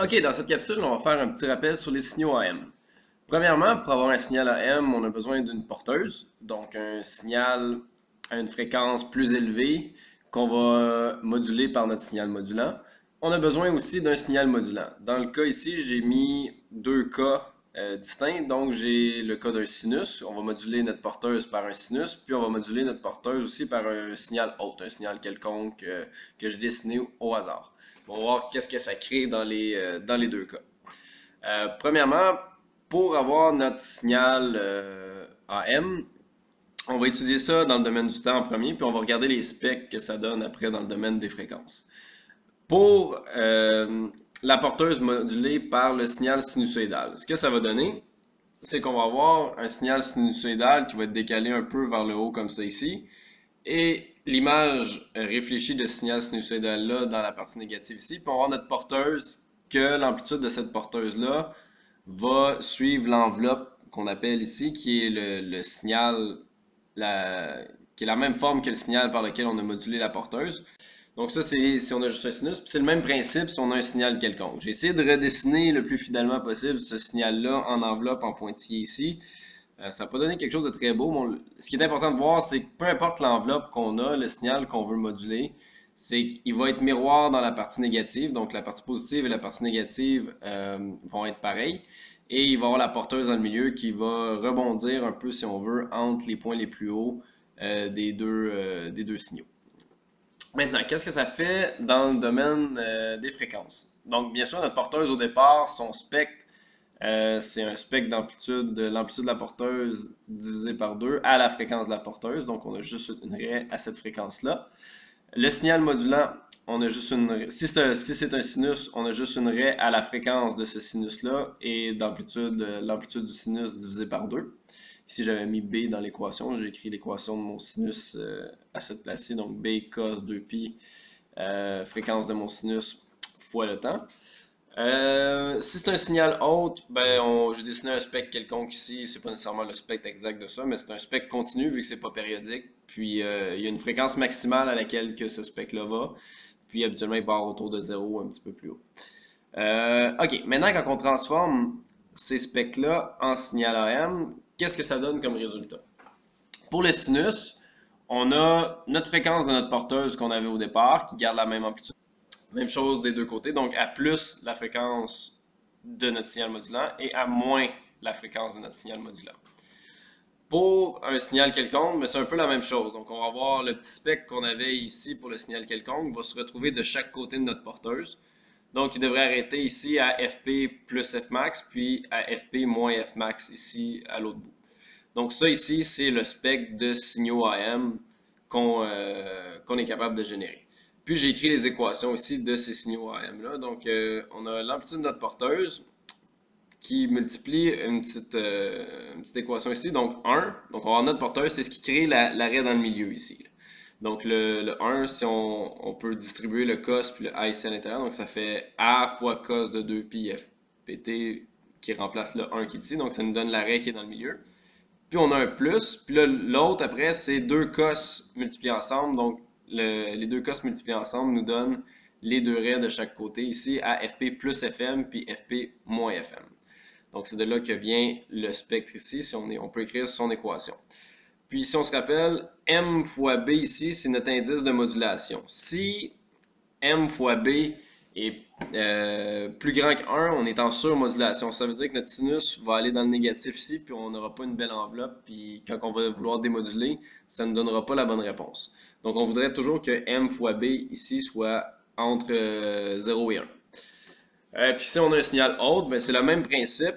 OK, dans cette capsule, on va faire un petit rappel sur les signaux AM. Premièrement, pour avoir un signal AM, on a besoin d'une porteuse, donc un signal à une fréquence plus élevée qu'on va moduler par notre signal modulant. On a besoin aussi d'un signal modulant. Dans le cas ici, j'ai mis deux cas distincts. Donc, j'ai le cas d'un sinus. On va moduler notre porteuse par un sinus, puis on va moduler notre porteuse aussi par un signal autre, un signal quelconque que j'ai dessiné au hasard. On va voir qu'est-ce que ça crée dans les deux cas. Premièrement, pour avoir notre signal AM, on va étudier ça dans le domaine du temps en premier, puis on va regarder les specs que ça donne après dans le domaine des fréquences. Pour la porteuse modulée par le signal sinusoïdal, ce que ça va donner, c'est qu'on va avoir un signal sinusoïdal qui va être décalé un peu vers le haut comme ça ici, et l'image réfléchie de ce signal sinusoïdal-là dans la partie négative ici, puis on va avoir notre porteuse, que l'amplitude de cette porteuse-là va suivre l'enveloppe qu'on appelle ici, qui est le signal, qui est la même forme que le signal par lequel on a modulé la porteuse. Donc ça, c'est si on a juste un sinus. Puis c'est le même principe si on a un signal quelconque. J'ai essayé de redessiner le plus fidèlement possible ce signal-là en enveloppe en pointillé ici. Ça n'a pas donné quelque chose de très beau. Ce qui est important de voir, c'est que peu importe l'enveloppe qu'on a, le signal qu'on veut moduler, c'est qu'il va être miroir dans la partie négative. Donc la partie positive et la partie négative vont être pareilles. Et il va y avoir la porteuse dans le milieu qui va rebondir un peu, si on veut, entre les points les plus hauts des deux signaux. Maintenant, qu'est-ce que ça fait dans le domaine des fréquences? Donc, bien sûr, notre porteuse au départ, son spectre, c'est un spectre d'amplitude, l'amplitude de la porteuse divisé par 2 à la fréquence de la porteuse. Donc, on a juste une raie à cette fréquence-là. Le signal modulant, on a juste une si c'est un sinus, on a juste une raie à la fréquence de ce sinus-là et d'amplitude, l'amplitude du sinus divisé par 2. Ici, j'avais mis B dans l'équation. J'ai écrit l'équation de mon sinus à cette place-ci. Donc, B cos 2pi, fréquence de mon sinus fois le temps. Si c'est un signal haute, j'ai dessiné un spectre quelconque ici. C'est pas nécessairement le spectre exact de ça, mais c'est un spectre continu vu que c'est pas périodique. Puis il y a une fréquence maximale à laquelle que ce spectre-là va. Puis habituellement, il part autour de 0, un petit peu plus haut. OK, maintenant quand on transforme ces specs-là en signal AM, qu'est-ce que ça donne comme résultat? Pour le sinus, on a notre fréquence de notre porteuse qu'on avait au départ, qui garde la même amplitude. Même chose des deux côtés, donc à plus la fréquence de notre signal modulant et à moins la fréquence de notre signal modulant. Pour un signal quelconque, mais c'est un peu la même chose. Donc on va avoir le petit spectre qu'on avait ici pour le signal quelconque, va se retrouver de chaque côté de notre porteuse. Donc il devrait arrêter ici à FP plus Fmax, puis à FP moins Fmax ici à l'autre bout. Donc ça ici, c'est le spectre de signaux AM qu'on est capable de générer. Puis j'ai écrit les équations ici de ces signaux AM-là. Donc on a l'amplitude de notre porteuse qui multiplie une petite équation ici. Donc 1, donc on va avoir notre porteuse, c'est ce qui crée l'arrêt dans le milieu ici. Donc le 1, si on peut distribuer le cos puis le A ici à l'intérieur, donc ça fait A fois cos de 2pi FPT qui remplace le 1 qui est ici. Donc ça nous donne l'arrêt qui est dans le milieu. Puis on a un plus, puis là l'autre après c'est deux cos multipliés ensemble, donc les deux cos multipliés ensemble nous donnent les deux raies de chaque côté ici à FP plus FM puis FP moins FM. Donc c'est de là que vient le spectre ici, si on peut écrire son équation. Puis si on se rappelle, M fois B ici c'est notre indice de modulation. Si M fois B est plus grand que 1, on est en surmodulation. Ça veut dire que notre sinus va aller dans le négatif ici, puis on n'aura pas une belle enveloppe, puis quand on va vouloir démoduler, ça ne donnera pas la bonne réponse. Donc on voudrait toujours que M fois B ici soit entre 0 et 1. Puis si on a un signal haute, c'est le même principe,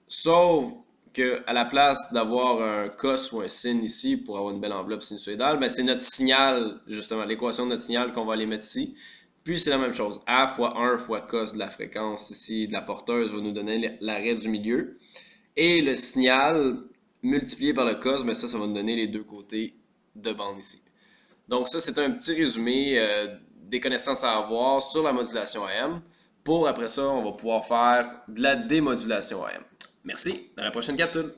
sauf que à la place d'avoir un cos ou un sin ici pour avoir une belle enveloppe sinusoïdale, c'est notre signal, justement, l'équation de notre signal qu'on va aller mettre ici. Puis c'est la même chose, A fois 1 fois cos de la fréquence ici de la porteuse va nous donner l'arrêt du milieu. Et le signal multiplié par le cos, ça va nous donner les deux côtés de bande ici. Donc ça, c'est un petit résumé des connaissances à avoir sur la modulation AM. Pour après ça, on va pouvoir faire de la démodulation AM. Merci, à la prochaine capsule!